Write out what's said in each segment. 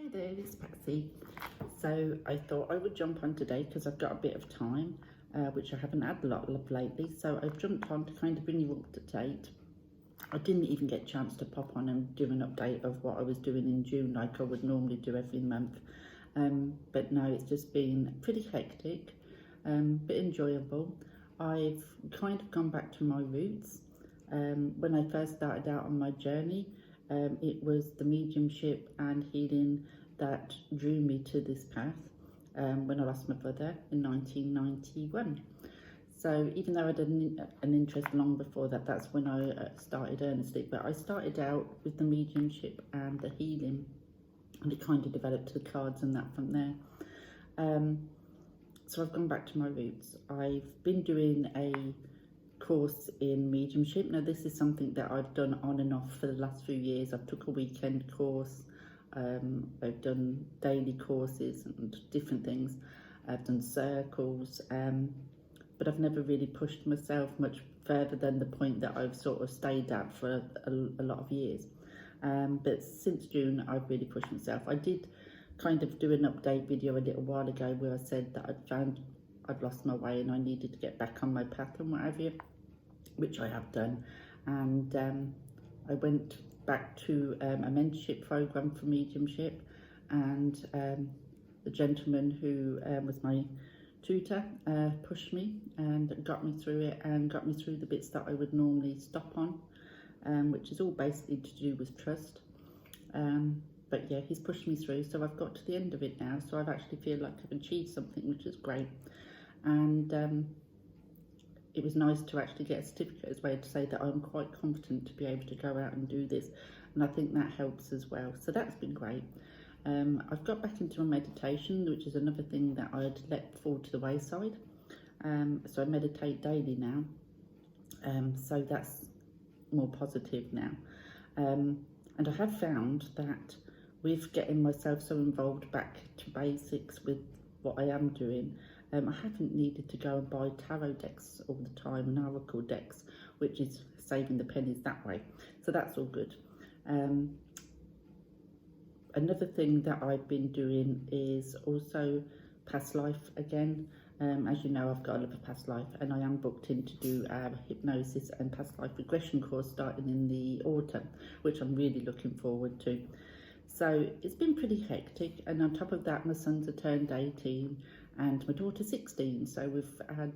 Hi there, it's Patsy. So I thought I would jump on today because I've got a bit of time, which I haven't had a lot of lately. So I've jumped on to kind of bring you up to date. I didn't even get a chance to pop on and do an update of what I was doing in June like I would normally do every month. But no, it's just been pretty hectic, but enjoyable. I've kind of gone back to my roots. When I first started out on my journey, it was the mediumship and healing that drew me to this path when I lost my brother in 1991. So even though I had an interest long before that, that's when I started earnestly. But I started out with the mediumship and the healing, and it kind of developed to the cards and that from there. So I've gone back to my roots. I've been doing a course in mediumship. Now this is something that I've done on and off for the last few years. I've took a weekend course, I've done daily courses and different things. I've done circles, but I've never really pushed myself much further than the point that I've sort of stayed at for a lot of years. But since June, I've really pushed myself. I did kind of do an update video a little while ago where I said that I'd lost my way and I needed to get back on my path and what have you, which I have done. And I went back to a mentorship program for mediumship, and the gentleman who was my tutor pushed me and got me through it and got me through the bits that I would normally stop on, which is all basically to do with trust. But yeah, he's pushed me through, so I've got to the end of it now, so I've actually feel like I've achieved something, which is great. And it was nice to actually get a certificate as well to say that I'm quite confident to be able to go out and do this, and I think that helps as well, so that's been great. I've got back into my meditation, which is another thing that I'd let fall to the wayside. So I meditate daily now, so that's more positive now. And I have found that with getting myself so involved back to basics with what I am doing, I haven't needed to go and buy tarot decks all the time and oracle decks, which is saving the pennies that way. So that's all good. Another thing that I've been doing is also past life again. As you know, I've got a love of past life, and I am booked in to do a hypnosis and past life regression course starting in the autumn, which I'm really looking forward to. So it's been pretty hectic, and on top of that, my sons have turned 18 and my daughter's 16, so we've had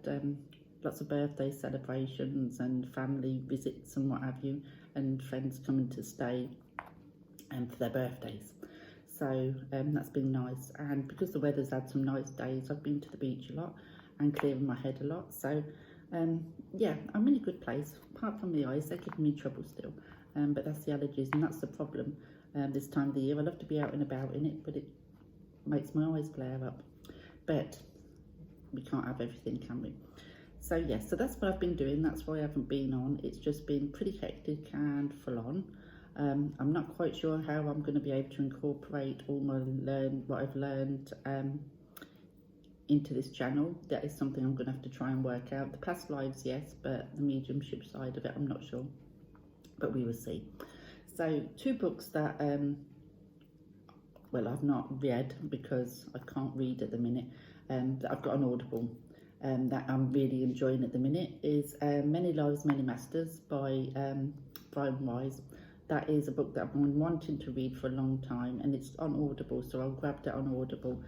lots of birthday celebrations and family visits and what have you, and friends coming to stay for their birthdays. So that's been nice, and because the weather's had some nice days, I've been to the beach a lot and clearing my head a lot. So yeah, I'm in a good place. Apart from the eyes, they're giving me trouble still, but that's the allergies, and that's the problem this time of the year. I love to be out and about in it, but it makes my eyes glare up. But we can't have everything, can we? So yes, so that's what I've been doing. That's why I haven't been on. It's just been pretty hectic and full on. I'm not quite sure how I'm going to be able to incorporate all my what I've learned into this channel. That is something I'm going to have to try and work out. The past lives, yes, but the mediumship side of it, I'm not sure, but we will see. So 2 books that well, I've not read because I can't read at the minute, that I've got an Audible that I'm really enjoying at the minute is Many Lives, Many Masters by Brian Weiss. That is a book that I've been wanting to read for a long time, and it's on Audible, so I grabbed it on Audible,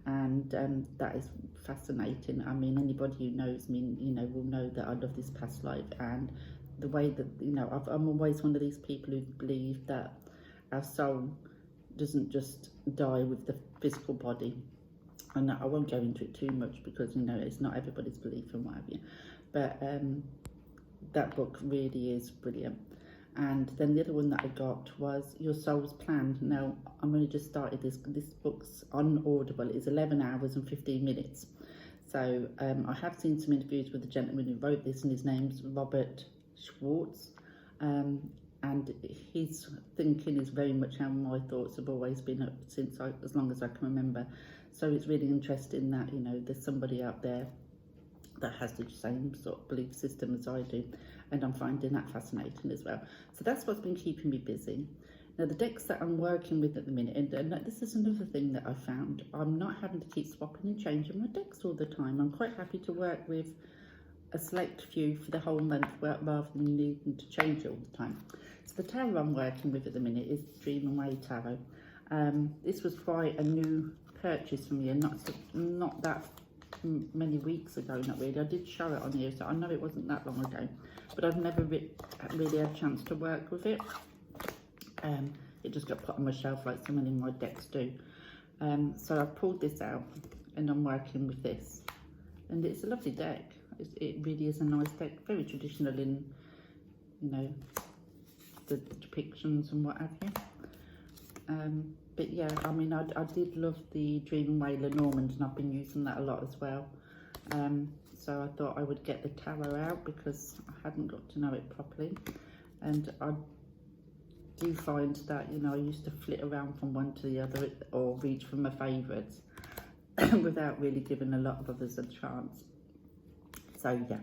and that is fascinating. I mean, anybody who knows me, you know, will know that I love this past life, and the way that, you know, I'm always one of these people who believe that our soul doesn't just die with the physical body. And I won't go into it too much because, you know, it's not everybody's belief and what have you, but that book really is brilliant. And then the other one that I got was Your Soul's Plan. Now, I'm only just started this book's on Audible. It's 11 hours and 15 minutes. So I have seen some interviews with the gentleman who wrote this, and his name's Robert Schwartz. And his thinking is very much how my thoughts have always been up since as long as I can remember. So it's really interesting that, you know, there's somebody out there that has the same sort of belief system as I do, and I'm finding that fascinating as well. So that's what's been keeping me busy. Now the decks that I'm working with at the minute, and this is another thing that I found, I'm not having to keep swapping and changing my decks all the time. I'm quite happy to work with a select few for the whole month rather than needing to change it all the time. So the tarot I'm working with at the minute is Dream Away Tarot. This was quite a new purchase for me, and not that many weeks ago, not really. I did show it on here, so I know it wasn't that long ago, but I've never really had a chance to work with it. It just got put on my shelf like so many of my decks do. So I pulled this out and I'm working with this, and it's a lovely deck. It really is a nice deck, very traditional in, you know, the depictions and what have you. But yeah, I mean, I did love the Dream Away Lenormand, and I've been using that a lot as well. So I thought I would get the tarot out because I hadn't got to know it properly. And I do find that, you know, I used to flit around from one to the other or reach for my favourites without really giving a lot of others a chance. So yeah,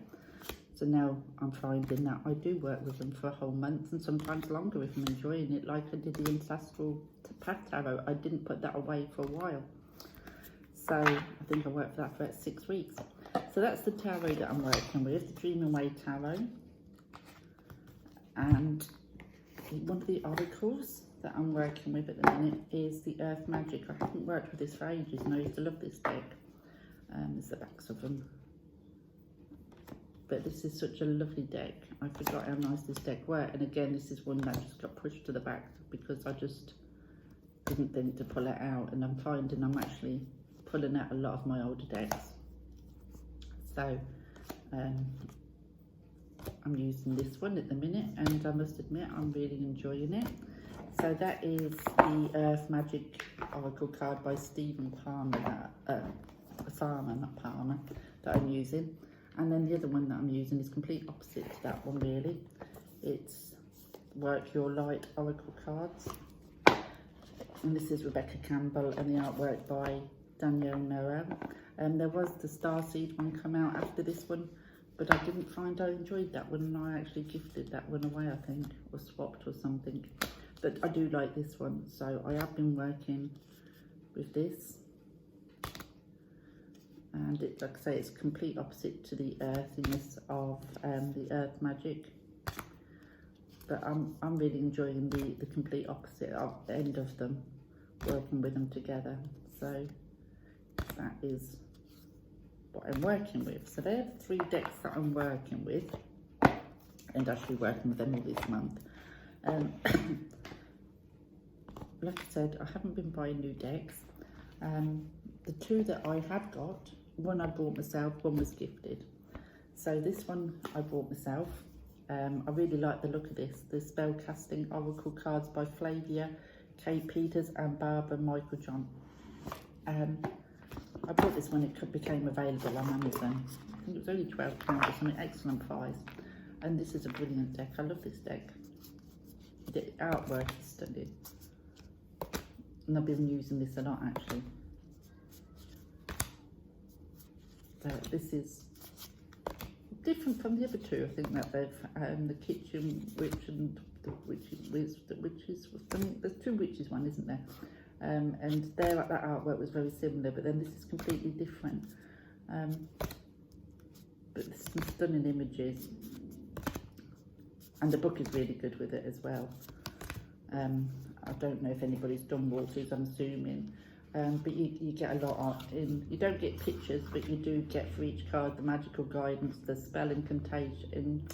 so now I'm finding that I do work with them for a whole month and sometimes longer if I'm enjoying it, like I did the Ancestral Path Tarot. I didn't put that away for a while. So I think I worked for that for about 6 weeks. So that's the tarot that I'm working with, the Dream Away Tarot. And one of the oracles that I'm working with at the minute is the Earth Magic. I haven't worked with this for ages, and I used to love this deck. There's the backs of them. But this is such a lovely deck. I forgot how nice this deck were. And again, this is one that just got pushed to the back because I just didn't think to pull it out. And I'm finding I'm actually pulling out a lot of my older decks. So I'm using this one at the minute, and I must admit I'm really enjoying it. So that is the Earth Magic Oracle card by Stephen Palmer, not Palmer, that I'm using. And then the other one that I'm using is complete opposite to that one, really. It's Work Your Light Oracle cards. And this is Rebecca Campbell, and the artwork by Danielle Noel. There was the Starseed one come out after this one, but I didn't find I enjoyed that one, and I actually gifted that one away, I think, or swapped or something. But I do like this one, so I have been working with this. And it, like I say, it's complete opposite to the earthiness of the Earth Magic. But I'm really enjoying the complete opposite of the end of them, working with them together. So that is what I'm working with. So they're the 3 decks that I'm working with, and actually working with them all this month. Like I said, I haven't been buying new decks. The 2 that I have got, one I bought myself, one was gifted. So this one I bought myself. I really like the look of this. The Spellcasting Oracle cards by Flavia Kate Peters and Barbara Michael John. I bought this when it became available on Amazon. I think it was only £12 or something, excellent price. And this is a brilliant deck. I love this deck. The artwork is stunning. And I've been using this a lot, actually. So this is different from the other 2. I think that they've the Kitchen Witch and the Witches. I think there's 2 witches one, isn't there? And that artwork was very similar, but then this is completely different. But there's some stunning images, and the book is really good with it as well. I don't know if anybody's done Walters, I'm assuming. But you get a lot in. You don't get pictures, but you do get for each card the magical guidance, the spell incantation,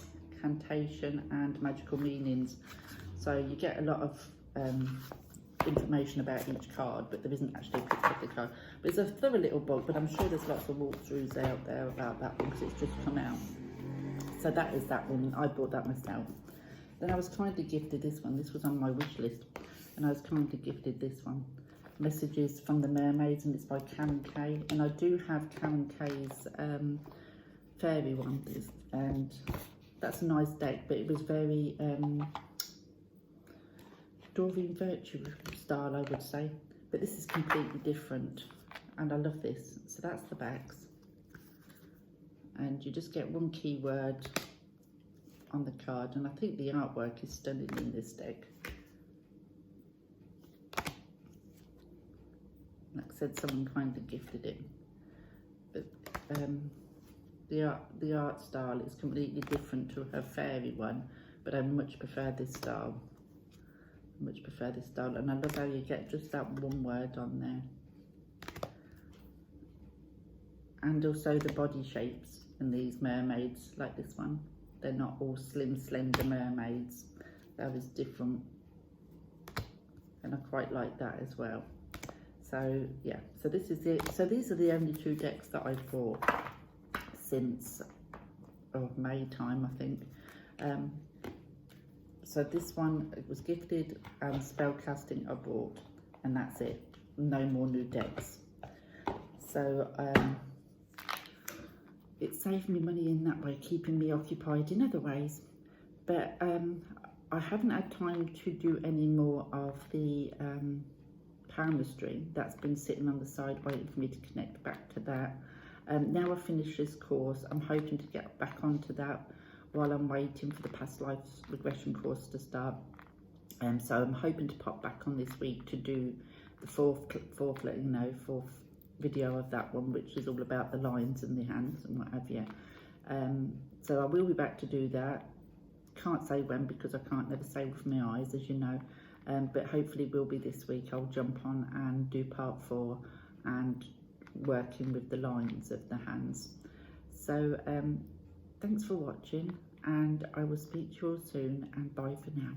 and magical meanings. So you get a lot of information about each card, but there isn't actually a picture of the card. But it's a thorough little book, but I'm sure there's lots of walkthroughs out there about that one because it's just come out. So that is that one. I bought that myself. Then I was kindly gifted this one. This was on my wish list, and I was kindly gifted this one. Messages from the Mermaids, and it's by Karen Kay. And I do have Karen Kay's fairy one, and that's a nice deck, but it was very Doreen Virtue style, I would say. But this is completely different, and I love this. So that's the backs. And you just get one keyword on the card, and I think the artwork is stunning in this deck. said someone kind of gifted it. But the art style is completely different to her fairy one, but I much prefer this style. Much prefer this style, and I love how you get just that one word on there. And also the body shapes in these mermaids, like this one. They're not all slim, slender mermaids. That was different. And I quite like that as well. So yeah, so this is it. So these are the only 2 decks that I've bought since May time, I think. So this one, it was gifted, and spellcasting I bought, and that's it. No more new decks. So it saved me money in that way, keeping me occupied in other ways. But I haven't had time to do any more of the Power String. That's been sitting on the side waiting for me to connect back to that. Now I've finished this course, I'm hoping to get back onto that while I'm waiting for the past lives regression course to start. So I'm hoping to pop back on this week to do the fourth video of that one, which is all about the lines and the hands and what have you. So I will be back to do that. Can't say when, because I can't never say with my eyes, as you know. But hopefully will be this week. I'll jump on and do part 4 and working with the lines of the hands. So thanks for watching, and I will speak to you all soon, and bye for now.